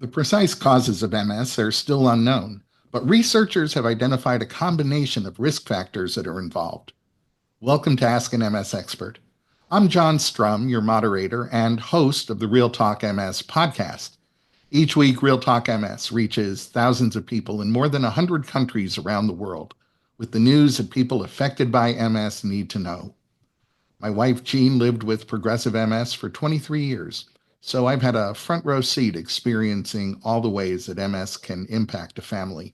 The precise causes of MS are still unknown, but researchers have identified a combination of risk factors that are involved. Welcome to Ask an MS Expert. I'm John Strum, your moderator and host of the Real Talk MS podcast. Each week, Real Talk MS reaches thousands of people in more than 100 countries around the world with the news that people affected by MS need to know. My wife, Jean, lived with progressive MS for 23 years, so I've had a front row seat experiencing all the ways that MS can impact a family.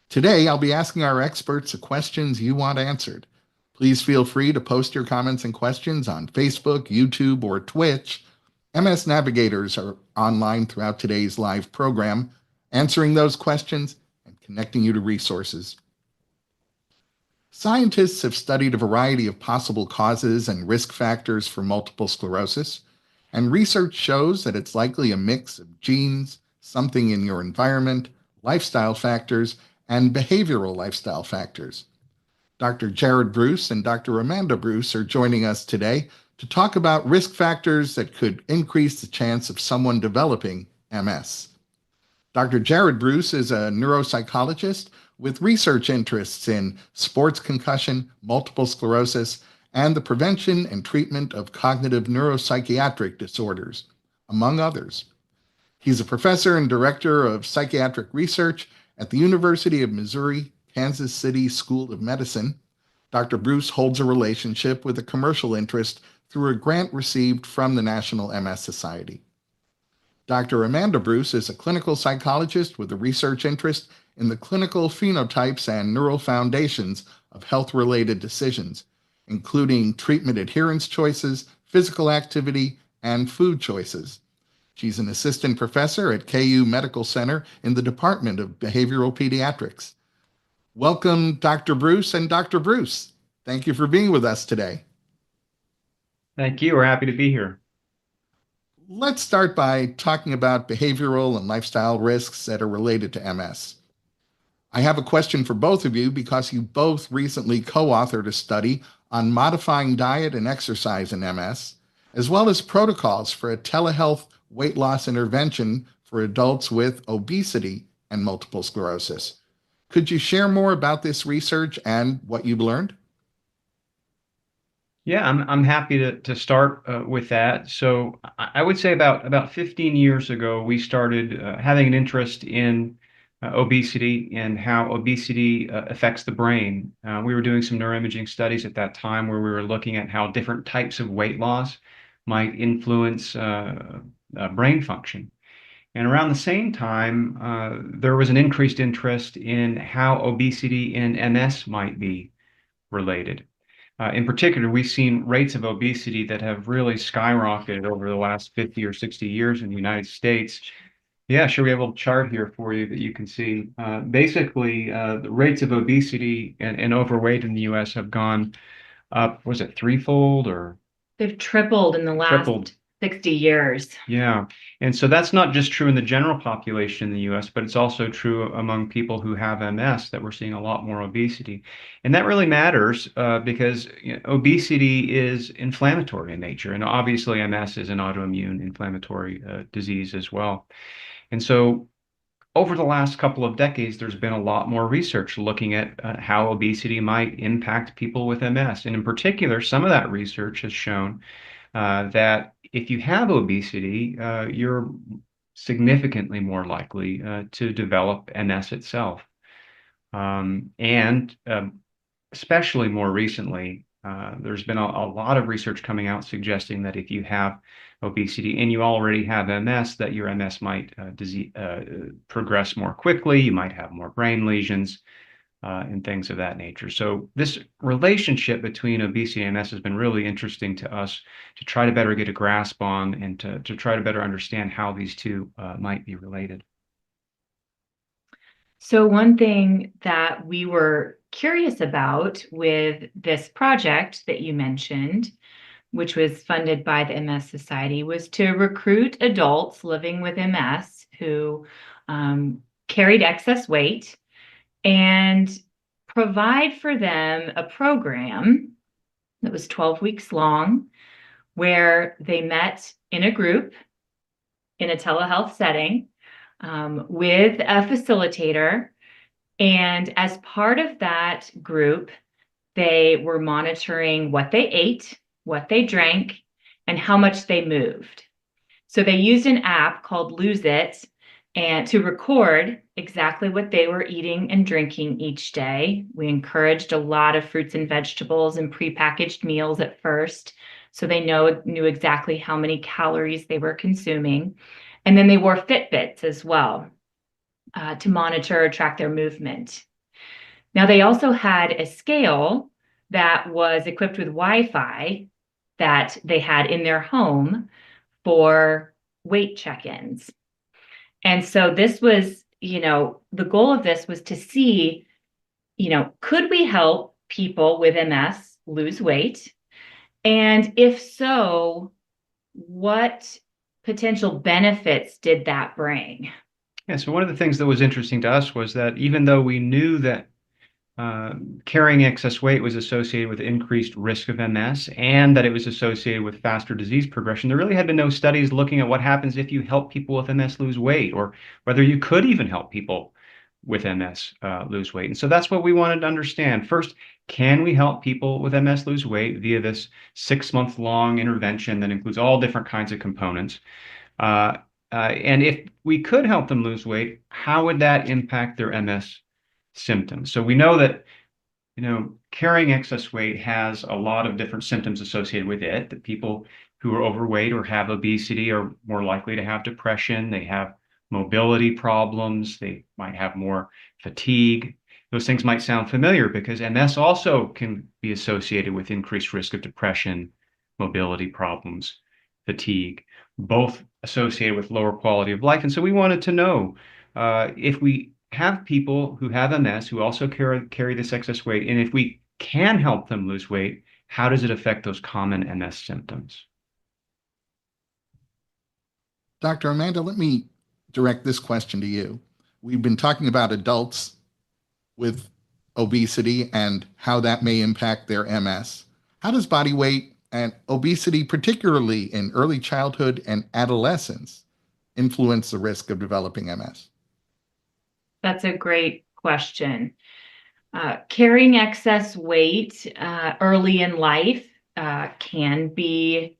Today, I'll be asking our experts the questions you want answered. Please feel free to post your comments and questions on Facebook, YouTube, or Twitch. MS navigators are online throughout today's live program, answering those questions and connecting you to resources. Scientists have studied a variety of possible causes and risk factors for multiple sclerosis, and research shows that it's likely a mix of genes, something in your environment, lifestyle factors, and behavioral lifestyle factors. Dr. Jared Bruce and Dr. Amanda Bruce are joining us today to talk about risk factors that could increase the chance of someone developing MS. Dr. Jared Bruce is a neuropsychologist with research interests in sports concussion, multiple sclerosis, and the prevention and treatment of cognitive neuropsychiatric disorders, among others. He's a professor and director of psychiatric research at the University of Missouri, Kansas City School of Medicine. Dr. Bruce holds a relationship with a commercial interest through a grant received from the National MS Society. Dr. Amanda Bruce is a clinical psychologist with a research interest in the clinical phenotypes and neural foundations of health-related decisions, including treatment adherence choices, physical activity, and food choices. She's an assistant professor at KU Medical Center in the Department of Behavioral Pediatrics. Welcome, Dr. Bruce and Dr. Bruce. Thank you for being with us today. Thank you. We're happy to be here. Let's start by talking about behavioral and lifestyle risks that are related to MS. I have a question for both of you because you both recently co-authored a study on modifying diet and exercise in MS, as well as protocols for a telehealth weight loss intervention for adults with obesity and multiple sclerosis. Could you share more about this research and what you've learned? Yeah, I'm happy to start with that. So I would say about 15 years ago, we started having an interest in obesity and how obesity affects the brain. We were doing some neuroimaging studies at that time where we were looking at how different types of weight loss might influence brain function. And around the same time, there was an increased interest in how obesity and MS might be related. In particular, we've seen rates of obesity that have really skyrocketed over the last 50 or 60 years in the United States. Yeah, sure. We have a little chart here for you that you can see. Basically, the rates of obesity and overweight in the U.S. have gone up, was it threefold or They've tripled in the last tripled? 60 years. Yeah. And so that's not just true in the general population in the US, but it's also true among people who have MS that we're seeing a lot more obesity. And that really matters because obesity is inflammatory in nature. And obviously, MS is an autoimmune inflammatory disease as well. And so over the last couple of decades, there's been a lot more research looking at how obesity might impact people with MS. And in particular, some of that research has shown that if you have obesity, you're significantly more likely to develop MS itself. And especially more recently, there's been a lot of research coming out suggesting that if you have obesity and you already have MS, that your MS might progress more quickly, you might have more brain lesions, and things of that nature. So this relationship between obesity and MS has been really interesting to us to try to better get a grasp on and to try to better understand how these two might be related. So one thing that we were curious about with this project that you mentioned, which was funded by the MS Society, was to recruit adults living with MS who carried excess weight and provide for them a program that was 12 weeks long, where they met in a group in a telehealth setting with a facilitator. And as part of that group, they were monitoring what they ate, what they drank, and how much they moved. So they used an app called Lose It and to record exactly what they were eating and drinking each day. We encouraged a lot of fruits and vegetables and prepackaged meals at first, so they knew exactly how many calories they were consuming. And then they wore Fitbits as well to monitor or track their movement. Now, they also had a scale that was equipped with Wi-Fi that they had in their home for weight check-ins. And so this was, the goal of this was to see, could we help people with MS lose weight? And if so, what potential benefits did that bring? Yeah, so one of the things that was interesting to us was that even though we knew that carrying excess weight was associated with increased risk of MS and that it was associated with faster disease progression, there really had been no studies looking at what happens if you help people with MS lose weight, or whether you could even help people with MS lose weight. And so that's what we wanted to understand. First, can we help people with MS lose weight via this 6-month long intervention that includes all different kinds of components? And if we could help them lose weight, how would that impact their MS symptoms? So we know that, carrying excess weight has a lot of different symptoms associated with it. That people who are overweight or have obesity are more likely to have depression. They have mobility problems. They might have more fatigue. Those things might sound familiar because MS also can be associated with increased risk of depression, mobility problems, fatigue, both associated with lower quality of life. And so we wanted to know if we have people who have MS who also carry this excess weight, and if we can help them lose weight, how does it affect those common MS symptoms? Dr. Amanda, let me direct this question to you. We've been talking about adults with obesity and how that may impact their MS. How does body weight and obesity, particularly in early childhood and adolescence, influence the risk of developing MS? That's a great question. Carrying excess weight early in life can be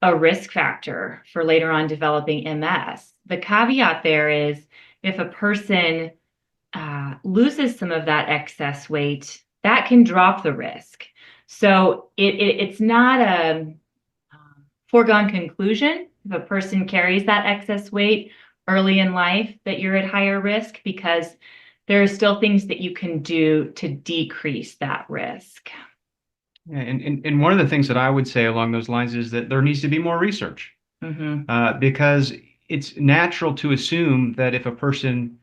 a risk factor for later on developing MS. The caveat there is if a person loses some of that excess weight, that can drop the risk. So it's not a foregone conclusion if a person carries that excess weight early in life that you're at higher risk, because there are still things that you can do to decrease that risk. Yeah, and one of the things that I would say along those lines is that there needs to be more research, because it's natural to assume that if a person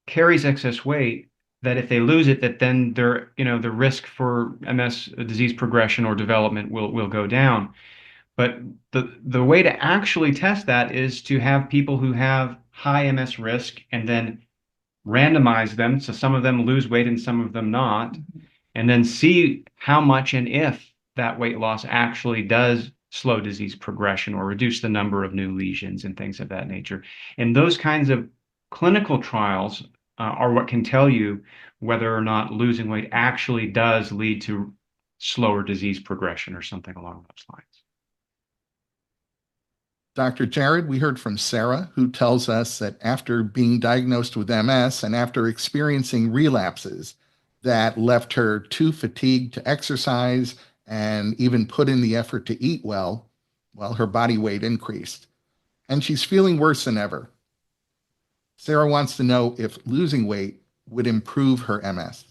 carries excess weight, that if they lose it, that then the risk for MS disease progression or development will go down. But the way to actually test that is to have people who have high MS risk and then randomize them, so some of them lose weight and some of them not, and then see how much and if that weight loss actually does slow disease progression or reduce the number of new lesions and things of that nature. And those kinds of clinical trials are what can tell you whether or not losing weight actually does lead to slower disease progression or something along those lines. Dr. Jared, we heard from Sarah, who tells us that after being diagnosed with MS and after experiencing relapses that left her too fatigued to exercise and even put in the effort to eat well, her body weight increased. And she's feeling worse than ever. Sarah wants to know if losing weight would improve her MS.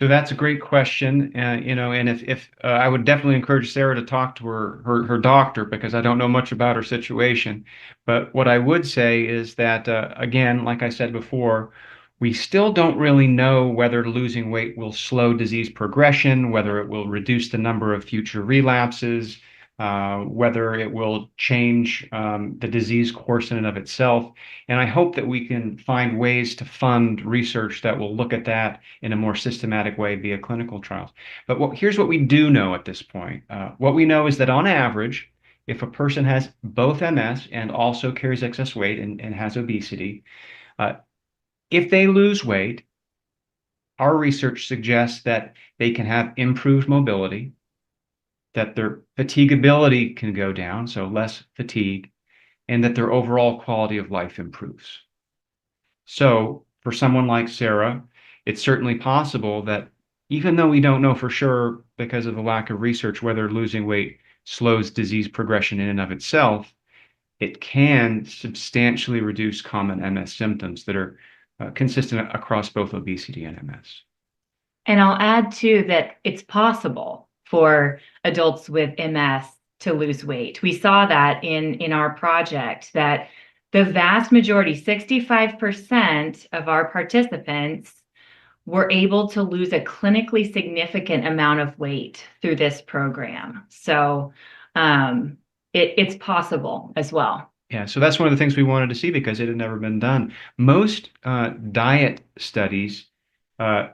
So that's a great question, and if I would definitely encourage Sarah to talk to her doctor, because I don't know much about her situation. But what I would say is that again, like I said before, we still don't really know whether losing weight will slow disease progression, whether it will reduce the number of future relapses, whether it will change the disease course in and of itself. And I hope that we can find ways to fund research that will look at that in a more systematic way via clinical trials. But here's what we do know at this point. What we know is that on average, if a person has both MS and also carries excess weight and has obesity, uh, if they lose weight, our research suggests that they can have improved mobility, that their fatigability can go down, so less fatigue, and that their overall quality of life improves. So for someone like Sarah, it's certainly possible that even though we don't know for sure because of the lack of research whether losing weight slows disease progression in and of itself, it can substantially reduce common MS symptoms that are consistent across both obesity and MS. And I'll add too that it's possible for adults with MS to lose weight. We saw that in our project that the vast majority, 65% of our participants were able to lose a clinically significant amount of weight through this program. So it's possible as well. Yeah, so that's one of the things we wanted to see because it had never been done. Most diet studies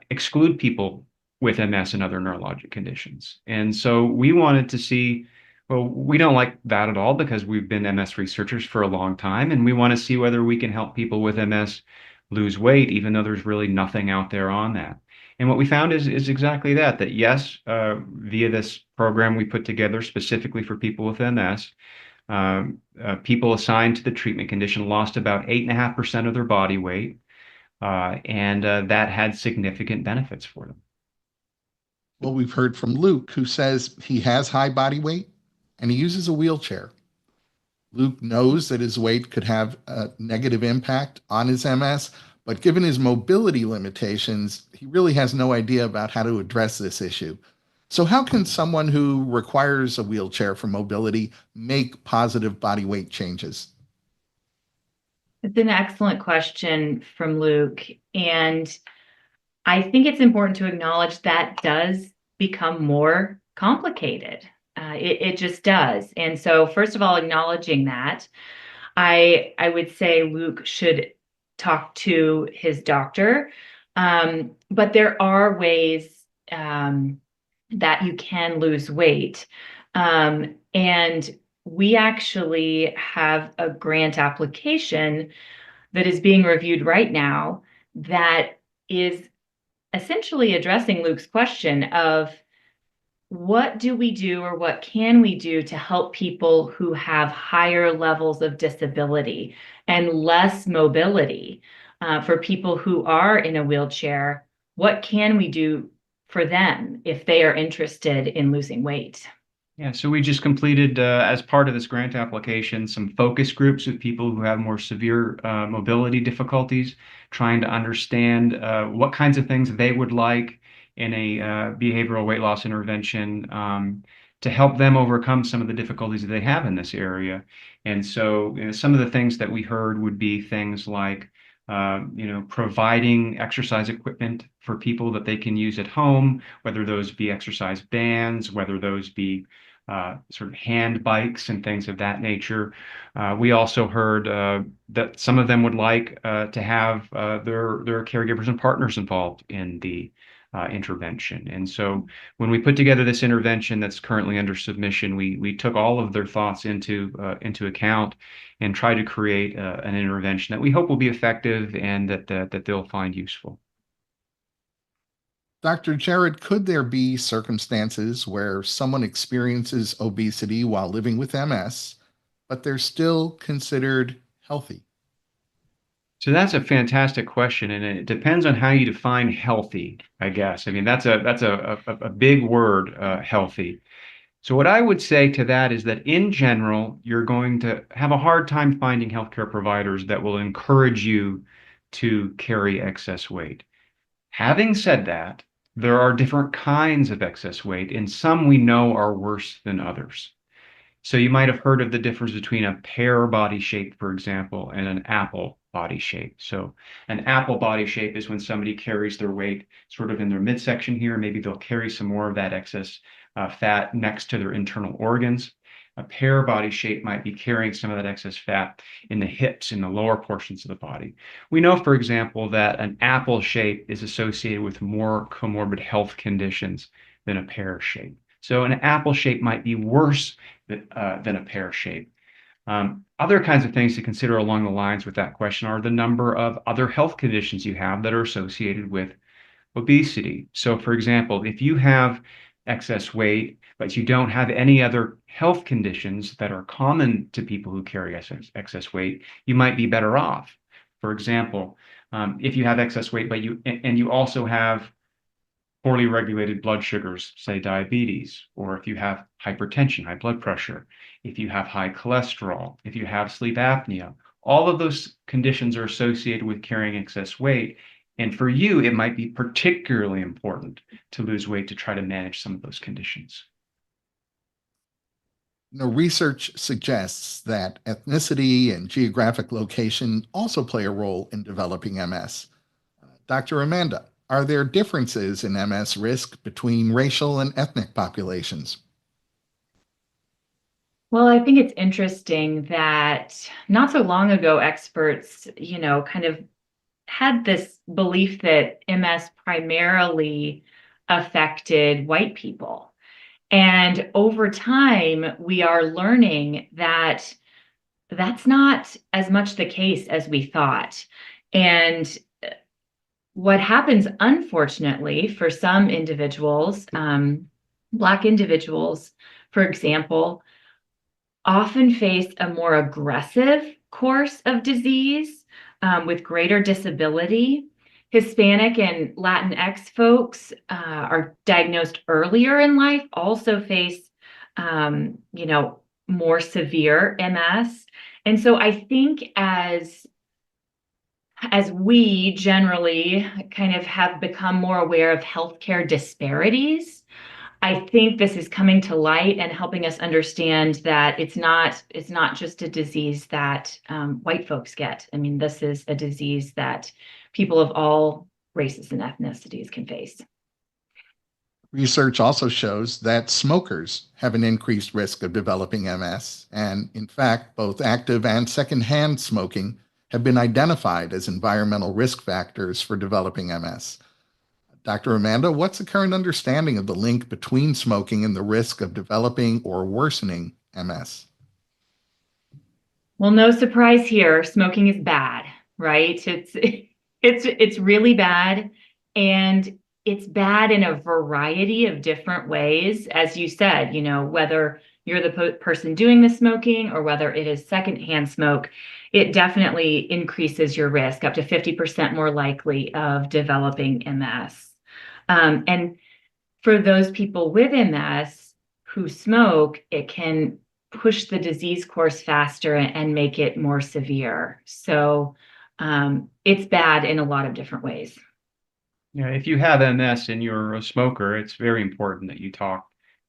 exclude people with MS and other neurologic conditions. And so we wanted to see, well, we don't like that at all because we've been MS researchers for a long time, and we want to see whether we can help people with MS lose weight, even though there's really nothing out there on that. And what we found is exactly that, that yes, via this program we put together specifically for people with MS, people assigned to the treatment condition lost about 8.5% of their body weight, and that had significant benefits for them. Well, we've heard from Luke, who says he has high body weight and he uses a wheelchair. Luke knows that his weight could have a negative impact on his MS, but given his mobility limitations, he really has no idea about how to address this issue. So, how can someone who requires a wheelchair for mobility make positive body weight changes? It's an excellent question from Luke. And I think it's important to acknowledge that does become more complicated. It just does. And so, first of all, acknowledging that, I would say Luke should talk to his doctor. But there are ways that you can lose weight. And we actually have a grant application that is being reviewed right now that is essentially addressing Luke's question of what do we do or what can we do to help people who have higher levels of disability and less mobility? For people who are in a wheelchair, what can we do for them if they are interested in losing weight? Yeah, so we just completed, as part of this grant application, some focus groups with people who have more severe mobility difficulties, trying to understand what kinds of things they would like in a behavioral weight loss intervention to help them overcome some of the difficulties that they have in this area. And so, some of the things that we heard would be things like, providing exercise equipment for people that they can use at home, whether those be exercise bands, whether those be sort of hand bikes and things of that nature. We also heard that some of them would like to have their caregivers and partners involved in the intervention. And so when we put together this intervention that's currently under submission, we took all of their thoughts into account and tried to create an intervention that we hope will be effective and that they'll find useful. Dr. Jared, could there be circumstances where someone experiences obesity while living with MS, but they're still considered healthy? So that's a fantastic question, and it depends on how you define healthy, I guess. I mean, that's a big word, healthy. So what I would say to that is that in general, you're going to have a hard time finding healthcare providers that will encourage you to carry excess weight. Having said that, there are different kinds of excess weight, and some we know are worse than others. So you might have heard of the difference between a pear body shape, for example, and an apple body shape. So an apple body shape is when somebody carries their weight sort of in their midsection here. Maybe they'll carry some more of that excess fat next to their internal organs. A pear body shape might be carrying some of that excess fat in the hips, in the lower portions of the body. We know, for example, that an apple shape is associated with more comorbid health conditions than a pear shape. So an apple shape might be worse than a pear shape. Other kinds of things to consider along the lines with that question are the number of other health conditions you have that are associated with obesity. So, for example, if you have excess weight, but you don't have any other health conditions that are common to people who carry excess weight, you might be better off. For example, if you have excess weight, but you also have poorly regulated blood sugars, say diabetes, or if you have hypertension, high blood pressure, if you have high cholesterol, if you have sleep apnea, all of those conditions are associated with carrying excess weight. And for you, it might be particularly important to lose weight to try to manage some of those conditions. Research suggests that ethnicity and geographic location also play a role in developing MS. Dr. Amanda, are there differences in MS risk between racial and ethnic populations? Well, I think it's interesting that not so long ago, experts, kind of had this belief that MS primarily affected white people. And over time, we are learning that that's not as much the case as we thought. And what happens, unfortunately, for some individuals, Black individuals, for example, often face a more aggressive course of disease with greater disability. Hispanic and Latinx folks are diagnosed earlier in life, also face, more severe MS. And so I think as we generally kind of have become more aware of healthcare disparities, I think this is coming to light and helping us understand that it's not just a disease that white folks get. I mean, this is a disease that people of all races and ethnicities can face. Research also shows that smokers have an increased risk of developing MS, and in fact, both active and secondhand smoking have been identified as environmental risk factors for developing MS. Dr. Amanda, what's the current understanding of the link between smoking and the risk of developing or worsening MS? Well, no surprise here. Smoking is bad, right? It's really bad, and it's bad in a variety of different ways. As you said, whether you're the person doing the smoking or whether it is secondhand smoke, it definitely increases your risk up to 50% more likely of developing MS. And for those people with MS who smoke, it can push the disease course faster and make it more severe. So it's bad in a lot of different ways. Yeah, if you have MS and you're a smoker, it's very important that you talk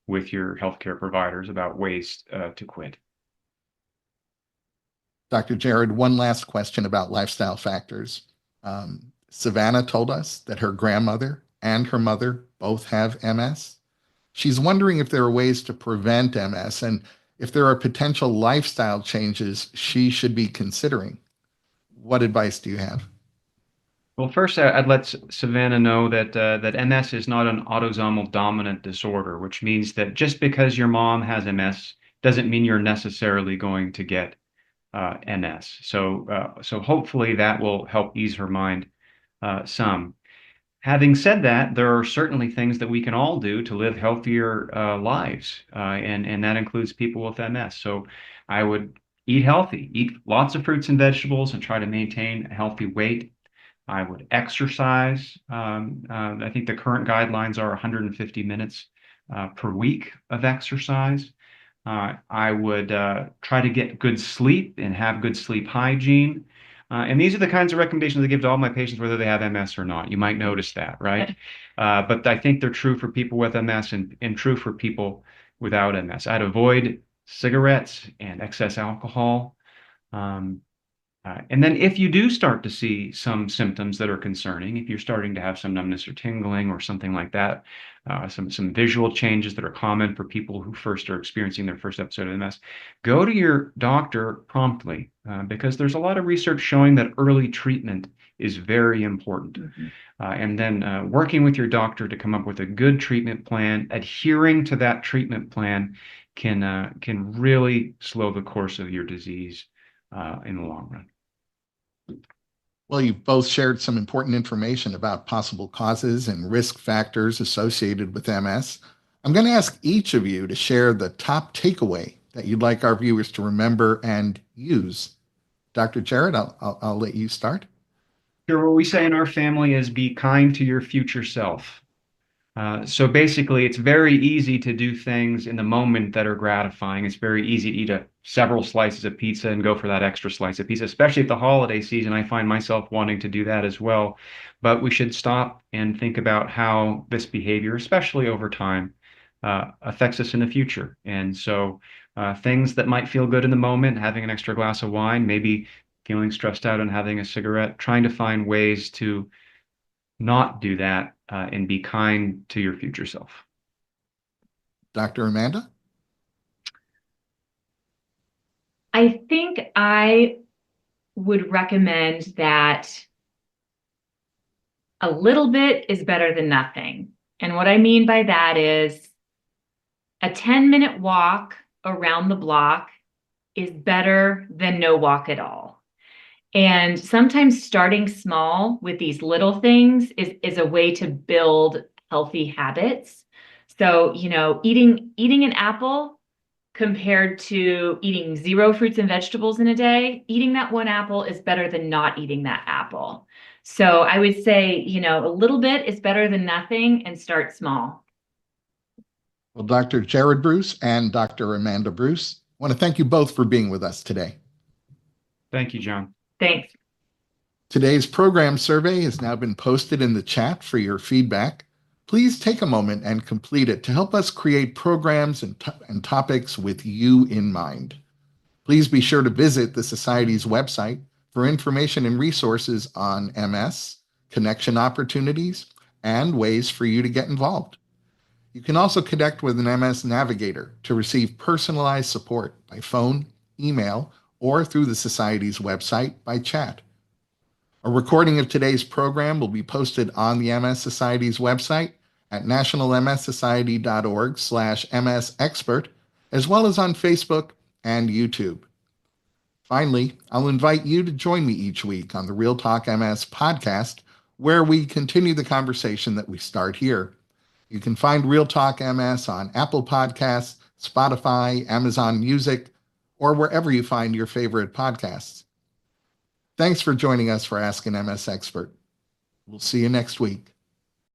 with your healthcare providers about ways to quit. Dr. Jared, one last question about lifestyle factors. Savannah told us that her grandmother and her mother both have MS. She's wondering if there are ways to prevent MS and if there are potential lifestyle changes she should be considering. What advice do you have? Well, first, I'd let Savannah know that MS is not an autosomal dominant disorder, which means that just because your mom has MS doesn't mean you're necessarily going to get MS. So hopefully that will help ease her mind some. Having said that, there are certainly things that we can all do to live healthier lives, and that includes people with MS. So I would eat healthy, eat lots of fruits and vegetables, and try to maintain a healthy weight. I would exercise. I think the current guidelines are 150 minutes per week of exercise. I would try to get good sleep and have good sleep hygiene. And these are the kinds of recommendations I give to all my patients, whether they have MS or not. You might notice that, right? But I think they're true for people with MS and true for people without MS. I'd avoid cigarettes and excess alcohol. And then if you do start to see some symptoms that are concerning, if you're starting to have some numbness or tingling or something like that, some visual changes that are common for people who first are experiencing their first episode of MS, go to your doctor promptly, because there's a lot of research showing that early treatment is very important. And then working with your doctor to come up with a good treatment plan, adhering to that treatment plan can really slow the course of your disease in the long run. Well, you've both shared some important information about possible causes and risk factors associated with MS. I'm going to ask each of you to share the top takeaway that you'd like our viewers to remember and use. Dr. Jared, I'll let you start. Sure, what we say in our family is be kind to your future self. So basically, it's very easy to do things in the moment that are gratifying. It's very easy to eat several slices of pizza and go for that extra slice of pizza, especially at the holiday season. I find myself wanting to do that as well. But we should stop and think about how this behavior, especially over time, affects us in the future. And so things that might feel good in the moment, having an extra glass of wine, maybe feeling stressed out and having a cigarette, trying to find ways to not do that and be kind to your future self. Dr. Amanda? I think I would recommend that a little bit is better than nothing. And what I mean by that is a 10-minute walk around the block is better than no walk at all. And sometimes starting small with these little things is a way to build healthy habits. So, eating an apple compared to eating 0 fruits and vegetables in a day, eating that one apple is better than not eating that apple. So I would say, a little bit is better than nothing, and start small. Well, Dr. Jared Bruce and Dr. Amanda Bruce, I want to thank you both for being with us today. Thank you, John. Thanks. Today's program survey has now been posted in the chat for your feedback. Please take a moment and complete it to help us create programs and topics with you in mind. Please be sure to visit the Society's website for information and resources on MS, connection opportunities, and ways for you to get involved. You can also connect with an MS navigator to receive personalized support by phone, email, or through the Society's website by chat. A recording of today's program will be posted on the MS Society's website at nationalmssociety.org/MSexpert, as well as on Facebook and YouTube. Finally, I'll invite you to join me each week on the Real Talk MS podcast, where we continue the conversation that we start here. You can find Real Talk MS on Apple Podcasts, Spotify, Amazon Music, or wherever you find your favorite podcasts. Thanks for joining us for Ask an MS Expert. We'll see you next week.